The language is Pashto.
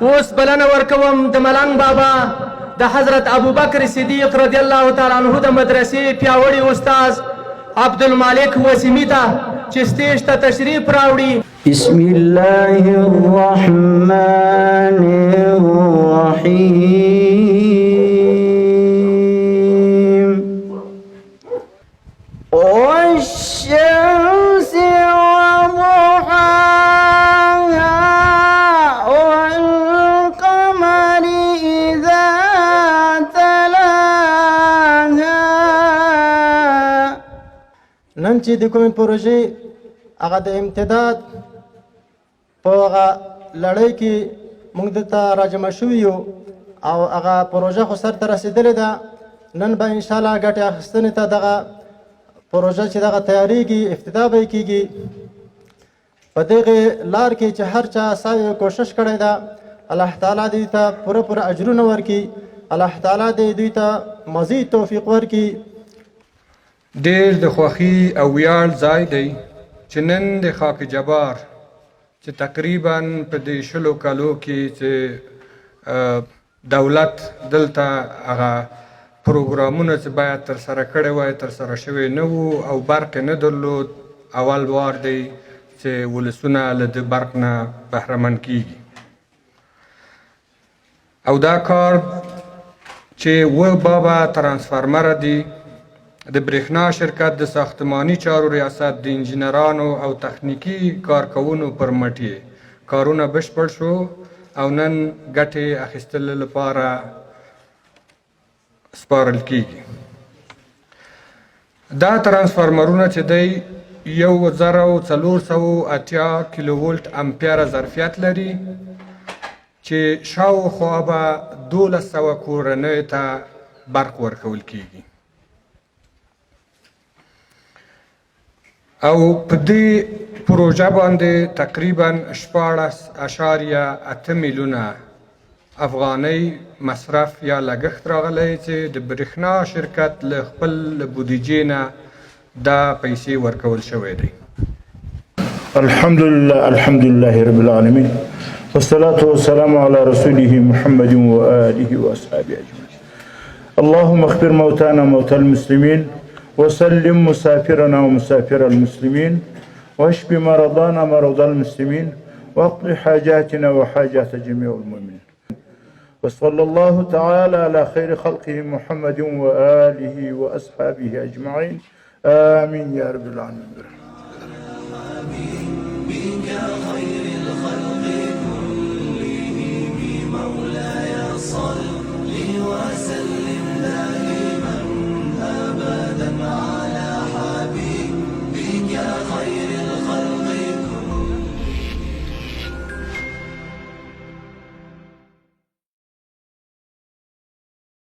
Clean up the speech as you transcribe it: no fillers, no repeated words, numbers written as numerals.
اوس بلنه ورکوم د ملنګ بابا د حضرت ابوبکر صدیق رضی الله تعالی عنہ د مدرسې پیاوړي استاد عبدالمالک وسیمی ته چې سټیج ته تشریف راوړي. بسم الله الرحمن الرحيم والشمس وضحاها والقمر إذا تلاها. نن چې د کومې پروژې هغه د امتداد په هغه لړۍ کې موږ دلته راجمع شوي یو او هغه پروژه خو سر ته رسېدلې ده. نن به انشاءالله ګټې اخیستنې ته دغه پروژه چې دغه تیاریږي افتتاح به یې کېږي. په دغې لار کې چې هر چا سعی کوشش کړی ده الله تعالی دوی ته پوره اجرونه ورکړي. الله تعالی دې دوی ته مزید توفیق ورکړي. ډېر د خوښي او ویاړ ځای دی چې نن د خاک جبار چې تقریبا په دې 20 کالو کې چې دولت دلته هغه پروګرامونه چې باید ترسره کړی وای ترسره شوی نه وو او برق نه درلود. اول وار دی چې ولسونه له د برق نه بهرمن کیږي او دا کار چې بابا ترانسفارمر دی د برېښنا شرکت د ساختماني چارو ریاست د انجینرانو او تخنیکی کارکونو پر مټ یې کارونه بشپړ شو او نن ګټې اخیستلو لپاره سپارل کیږي. دا ترانسفارمرونه چې دی 1480 کیلو ولټ امپیر ظرفیت لري چې شاوخوا به 1200 کورنیو ته برق ورکول کیږي او په دې پروژه باندې تقریبا 14.8 میلیونه افغانۍ مصرف یا لګښت راغلی چې د برېښنا شرکت له خپل بودیجې نه دا پیسې ورکول شوی دی. الحمد لله رب العالمين والصلاة والسلام على رسوله محمد وآله وأصحابه أجمعين. اللهم اغفر موتانا موتى المسلمين وسلم مسافرنا ومسافر المسلمين واشف مرضانا مرضى المسلمين واقض حاجاتنا وحاجات جميع المؤمنين. وصلى الله تعالى على خير خلقه محمد وآله وأصحابه أجمعين. آمين يا رب العالمين. على حبيبك خير